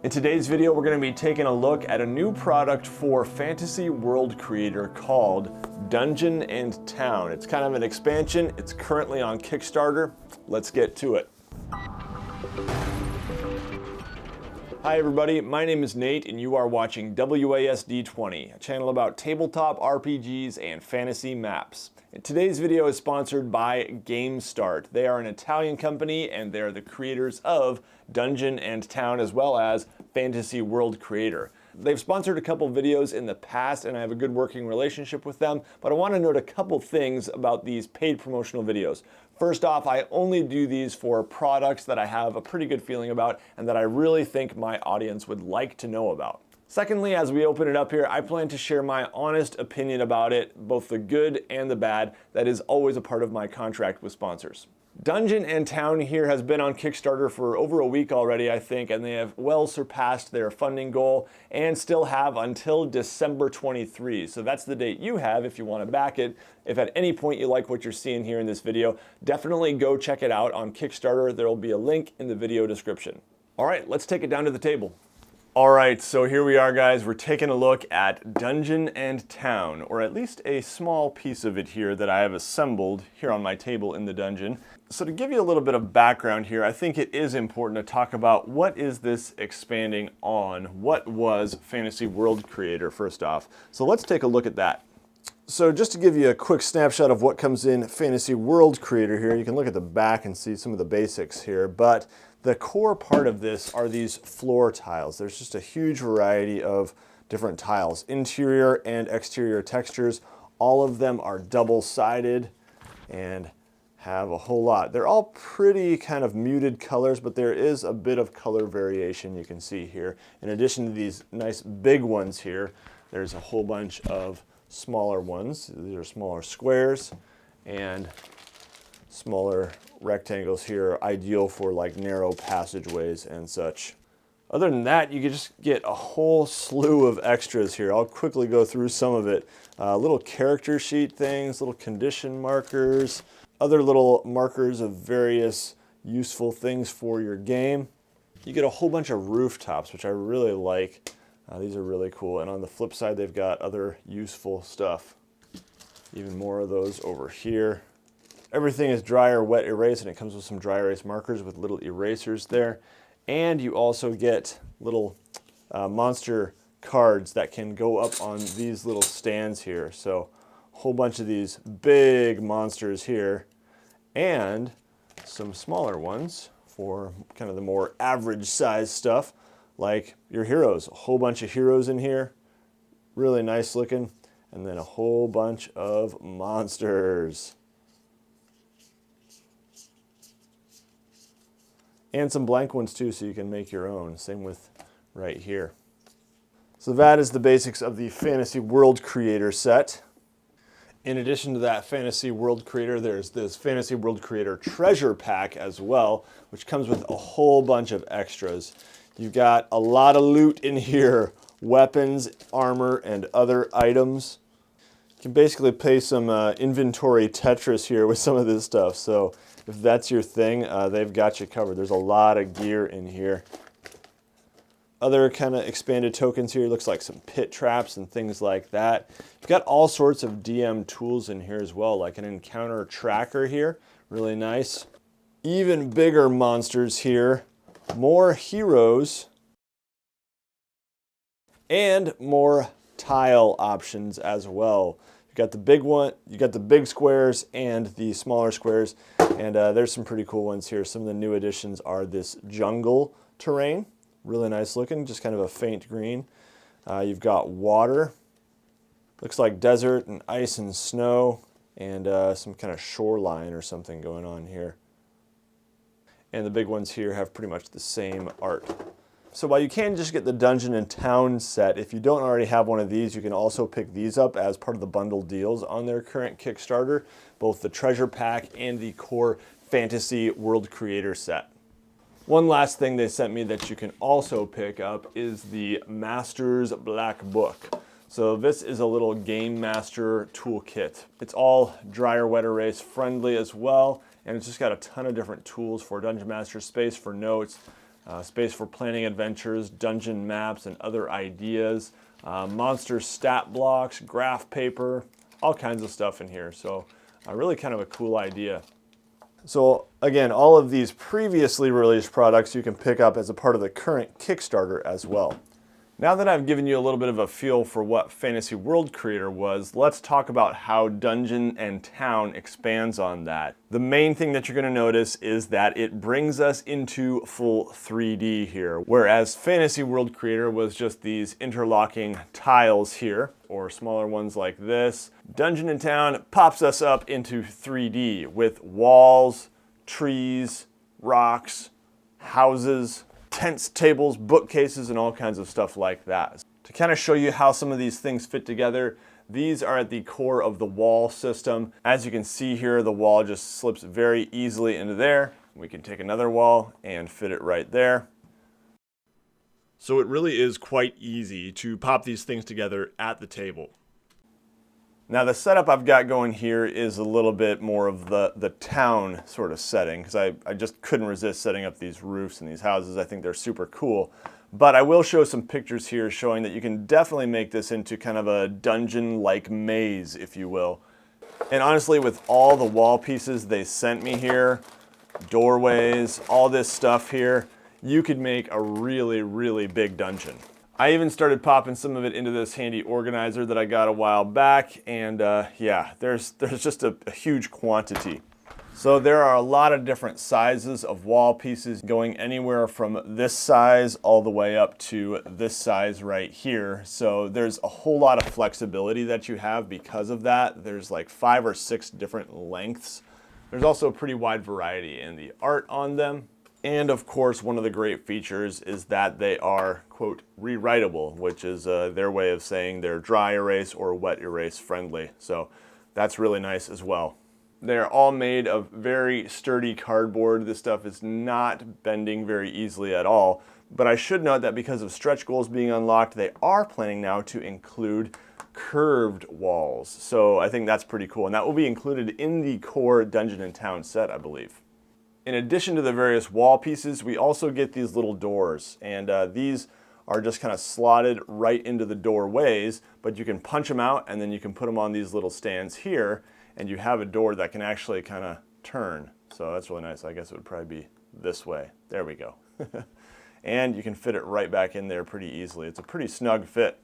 In today's video, we're going to be taking a look at a new product for Fantasy World Creator called Dungeon and Town. It's kind of an expansion. It's currently on Kickstarter. Let's get to it. Hi everybody, my name is Nate and you are watching WASD20, a channel about tabletop RPGs and fantasy maps. Today's video is sponsored by GameStart. They are an Italian company and they're the creators of Dungeon and Town as well as Fantasy World Creator. They've sponsored a couple videos in the past and I have a good working relationship with them, but I want to note a couple things about these paid promotional videos. First off, I only do these for products that I have a pretty good feeling about and that I really think my audience would like to know about. Secondly, as we open it up here, I plan to share my honest opinion about it, both the good and the bad. That is always a part of my contract with sponsors. Dungeon and Town here has been on Kickstarter for over a week already, I think, and they have well surpassed their funding goal and still have until December 23. So that's the date you have if you want to back it. If at any point you like what you're seeing here in this video, definitely go check it out on Kickstarter. There will be a link in the video description. All right, let's take it down to the table. All right, so here we are, guys. We're taking a look at Dungeon and Town, or at least a small piece of it here that I have assembled here on my table in the dungeon. So to give you a little bit of background here, I think it is important to talk about what is this expanding on? What was Fantasy World Creator, first off? So let's take a look at that. So just to give you a quick snapshot of what comes in Fantasy World Creator here, you can look at the back and see some of the basics here, but the core part of this are these floor tiles. There's just a huge variety of different tiles, interior and exterior textures. All of them are double-sided and have a whole lot. They're all pretty kind of muted colors, but there is a bit of color variation you can see here. In addition to these nice big ones here, there's a whole bunch of smaller ones. These are smaller squares and smaller rectangles here, ideal for like narrow passageways and such. Other than that, you can just get a whole slew of extras here. I'll quickly go through some of it. Little character sheet things, little condition markers, other little markers of various useful things for your game. You get a whole bunch of rooftops, which I really like. These are really cool. And on the flip side, they've got other useful stuff. Even more of those over here. Everything is dry or wet erase, and it comes with some dry erase markers with little erasers there. And you also get little monster cards that can go up on these little stands here. So a whole bunch of these big monsters here and some smaller ones for kind of the more average size stuff like your heroes. A whole bunch of heroes in here, really nice looking, and then a whole bunch of monsters. And some blank ones too, so you can make your own. Same with right here. So that is the basics of the Fantasy World Creator set. In addition to that Fantasy World Creator, there's this Fantasy World Creator Treasure Pack as well, which comes with a whole bunch of extras. You've got a lot of loot in here, weapons, armor, and other items. You can basically play some inventory Tetris here with some of this stuff. So if that's your thing, they've got you covered. There's a lot of gear in here. Other kind of expanded tokens here, looks like some pit traps and things like that. You've got all sorts of DM tools in here as well, like an encounter tracker here, really nice. Even bigger monsters here, more heroes, and more tile options as well. You got the big one, you got the big squares and the smaller squares, and there's some pretty cool ones here. Some of the new additions are this jungle terrain, really nice looking, just kind of a faint green. You've got water, looks like desert and ice and snow, and some kind of shoreline or something going on here. And the big ones here have pretty much the same art. So while you can just get the Dungeon and Town set, if you don't already have one of these, you can also pick these up as part of the bundle deals on their current Kickstarter, both the Treasure Pack and the core Fantasy World Creator set. One last thing they sent me that you can also pick up is the Master's Black Book. So this is a little Game Master toolkit. It's all dry or wet erase friendly as well, and it's just got a ton of different tools for Dungeon Master, space for notes, space for planning adventures, dungeon maps, and other ideas. Monster stat blocks, graph paper, all kinds of stuff in here. So really kind of a cool idea. So again, all of these previously released products you can pick up as a part of the current Kickstarter as well. Now that I've given you a little bit of a feel for what Fantasy World Creator was, let's talk about how Dungeon and Town expands on that. The main thing that you're going to notice is that it brings us into full 3D here, whereas Fantasy World Creator was just these interlocking tiles here, or smaller ones like this. Dungeon and Town pops us up into 3D with walls, trees, rocks, houses, tents, tables, bookcases, and all kinds of stuff like that. To kind of show you how some of these things fit together, these are at the core of the wall system. As you can see here, the wall just slips very easily into there. We can take another wall and fit it right there. So it really is quite easy to pop these things together at the table. Now the setup I've got going here is a little bit more of the town sort of setting, because I just couldn't resist setting up these roofs and these houses. I think they're super cool. But I will show some pictures here showing that you can definitely make this into kind of a dungeon-like maze, if you will. And honestly, with all the wall pieces they sent me here, doorways, all this stuff here, you could make a really, really big dungeon. I even started popping some of it into this handy organizer that I got a while back, and yeah, there's just a huge quantity. So there are a lot of different sizes of wall pieces, going anywhere from this size all the way up to this size right here. So there's a whole lot of flexibility that you have because of that. There's like 5 or 6 different lengths. There's also a pretty wide variety in the art on them. And of course, one of the great features is that they are, quote, rewritable, which is their way of saying they're dry erase or wet erase friendly. So that's really nice as well. They're all made of very sturdy cardboard. This stuff is not bending very easily at all. But I should note that because of stretch goals being unlocked, they are planning now to include curved walls. So I think that's pretty cool. And that will be included in the core Dungeon and Town set, I believe. In addition to the various wall pieces, we also get these little doors, and these are just kind of slotted right into the doorways, but you can punch them out and then you can put them on these little stands here, and you have a door that can actually kind of turn. So that's really nice. I guess it would probably be this way. There we go. And you can fit it right back in there pretty easily. It's a pretty snug fit.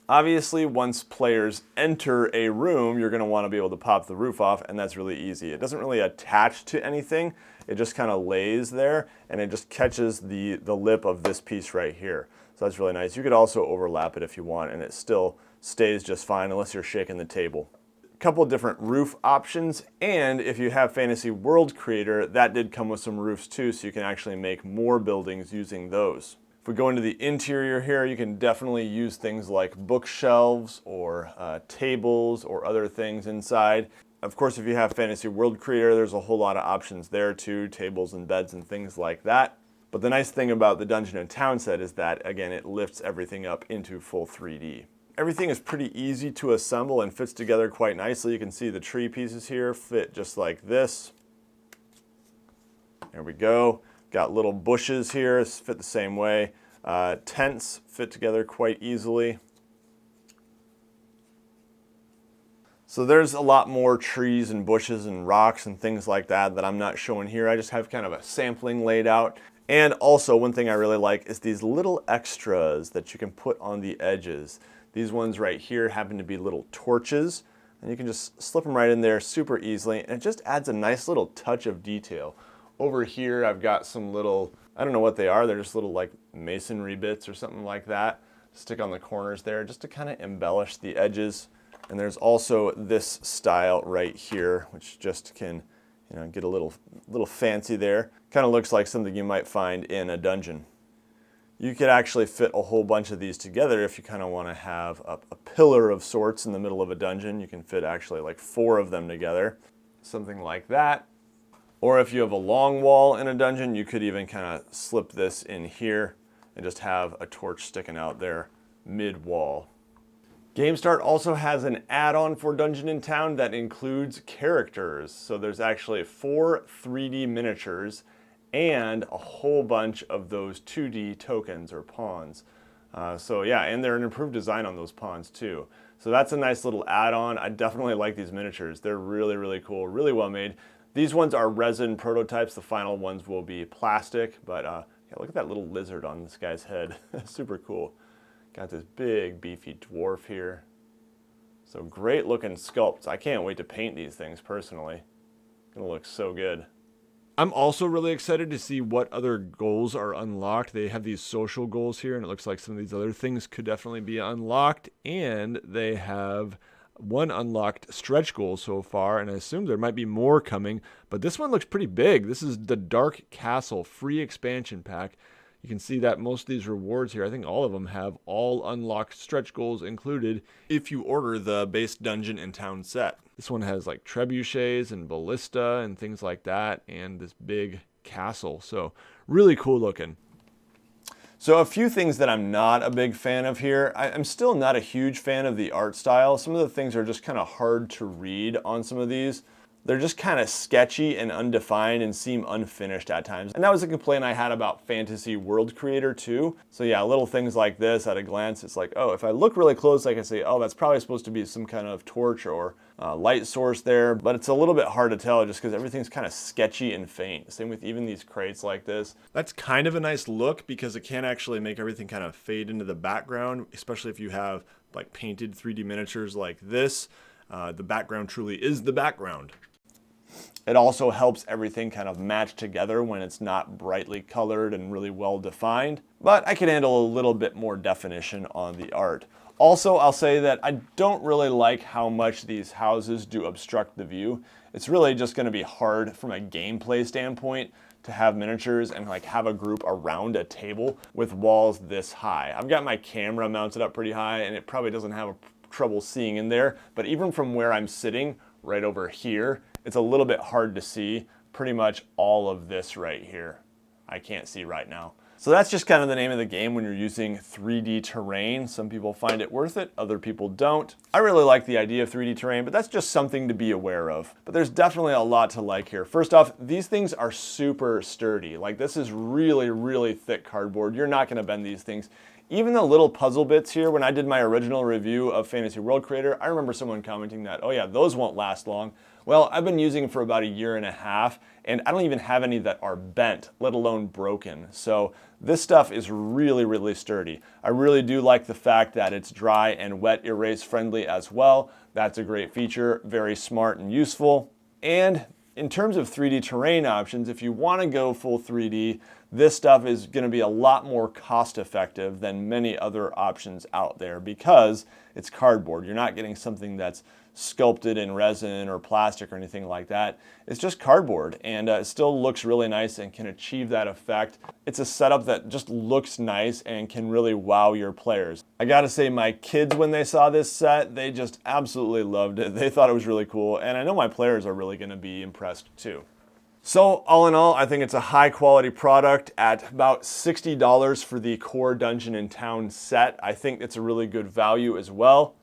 Obviously, once players enter a room, you're going to want to be able to pop the roof off, and that's really easy. It doesn't really attach to anything. It just kind of lays there, and it just catches the lip of this piece right here. So that's really nice. You could also overlap it if you want, and it still stays just fine unless you're shaking the table. A couple of different roof options, and if you have Fantasy World Creator, that did come with some roofs too, so you can actually make more buildings using those. If we go into the interior here, you can definitely use things like bookshelves or tables or other things inside. Of course, if you have Fantasy World Creator, there's a whole lot of options there too, tables and beds and things like that. But the nice thing about the Dungeon and Town set is that, again, it lifts everything up into full 3D. Everything is pretty easy to assemble and fits together quite nicely. You can see the tree pieces here fit just like this. There we go. Got little bushes here, fit the same way. Tents fit together quite easily. So there's a lot more trees and bushes and rocks and things like that I'm not showing here. I just have kind of a sampling laid out. And also one thing I really like is these little extras that you can put on the edges. These ones right here happen to be little torches, and you can just slip them right in there super easily, and it just adds a nice little touch of detail. Over here I've got some little, I don't know what they are, they're just little like masonry bits or something like that. Stick on the corners there just to kind of embellish the edges. And there's also this style right here, which just can, you know, get a little fancy there. Kind of looks like something you might find in a dungeon. You could actually fit a whole bunch of these together if you kind of want to have a pillar of sorts in the middle of a dungeon. You can fit actually like 4 of them together, something like that. Or if you have a long wall in a dungeon, you could even kind of slip this in here and just have a torch sticking out there mid-wall. GameStart also has an add-on for Dungeon and Town that includes characters. So there's actually 4 3D miniatures and a whole bunch of those 2D tokens or pawns. So yeah, and they're an improved design on those pawns too. So that's a nice little add-on. I definitely like these miniatures. They're really, really cool, really well made. These ones are resin prototypes. The final ones will be plastic, but yeah, look at that little lizard on this guy's head. Super cool. Got this big, beefy dwarf here. So great looking sculpts. I can't wait to paint these things personally. Gonna look so good. I'm also really excited to see what other goals are unlocked. They have these social goals here, and it looks like some of these other things could definitely be unlocked. And they have one unlocked stretch goal so far, and I assume there might be more coming. But this one looks pretty big. This is the Dark Castle free expansion pack. You can see that most of these rewards here, I think all of them have all unlocked stretch goals included if you order the base dungeon and town set. This one has like trebuchets and ballista and things like that, and this big castle. So really cool looking. So a few things that I'm not a big fan of here. I'm still not a huge fan of the art style. Some of the things are just kind of hard to read on some of these. They're just kind of sketchy and undefined and seem unfinished at times. And that was a complaint I had about Fantasy World Creator too. So yeah, little things like this at a glance, it's like, oh, if I look really close, I can say, oh, that's probably supposed to be some kind of torch or light source there. But it's a little bit hard to tell just because everything's kind of sketchy and faint. Same with even these crates like this. That's kind of a nice look because it can actually make everything kind of fade into the background, especially if you have like painted 3D miniatures like this. The background truly is the background. It also helps everything kind of match together when it's not brightly colored and really well defined, but I can handle a little bit more definition on the art. Also, I'll say that I don't really like how much these houses do obstruct the view. It's really just going to be hard from a gameplay standpoint to have miniatures and like have a group around a table with walls this high. I've got my camera mounted up pretty high and it probably doesn't have trouble seeing in there, but even from where I'm sitting right over here, it's a little bit hard to see. Pretty much all of this right here, I can't see right now. So that's just kind of the name of the game when you're using 3D terrain. Some people find it worth it, other people don't. I really like the idea of 3D terrain, but that's just something to be aware of. But there's definitely a lot to like here. First off, these things are super sturdy. Like this is really, really thick cardboard. You're not gonna bend these things. Even the little puzzle bits here, when I did my original review of Fantasy World Creator, I remember someone commenting that, oh yeah, those won't last long. Well, I've been using them for about 1.5 years, and I don't even have any that are bent, let alone broken. So this stuff is really, really sturdy. I really do like the fact that it's dry and wet erase friendly as well. That's a great feature, very smart and useful. And in terms of 3D terrain options, if you want to go full 3D, this stuff is going to be a lot more cost effective than many other options out there because it's cardboard. You're not getting something that's sculpted in resin or plastic or anything like that. It's just cardboard, and it still looks really nice and can achieve that effect. It's a setup that just looks nice and can really wow your players. I gotta say, my kids, when they saw this set, they just absolutely loved it. They thought it was really cool, and I know my players are really gonna be impressed too. So all in all, I think it's a high quality product at about $60 for the core Dungeon and Town set. I think it's a really good value as well.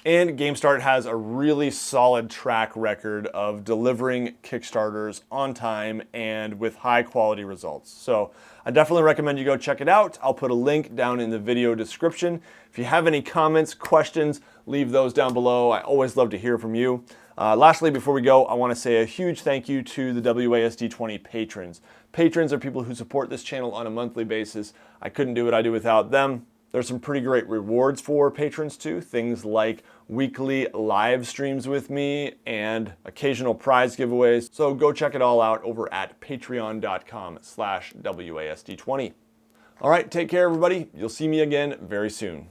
And GameStart has a really solid track record of delivering Kickstarters on time and with high quality results. So I definitely recommend you go check it out. I'll put a link down in the video description. If you have any comments, questions, leave those down below. I always love to hear from you. Lastly, before we go, I want to say a huge thank you to the WASD20 patrons. Patrons are people who support this channel on a monthly basis. I couldn't do what I do without them. There's some pretty great rewards for patrons too. Things like weekly live streams with me and occasional prize giveaways. So go check it all out over at patreon.com/WASD20. All right, take care everybody. You'll see me again very soon.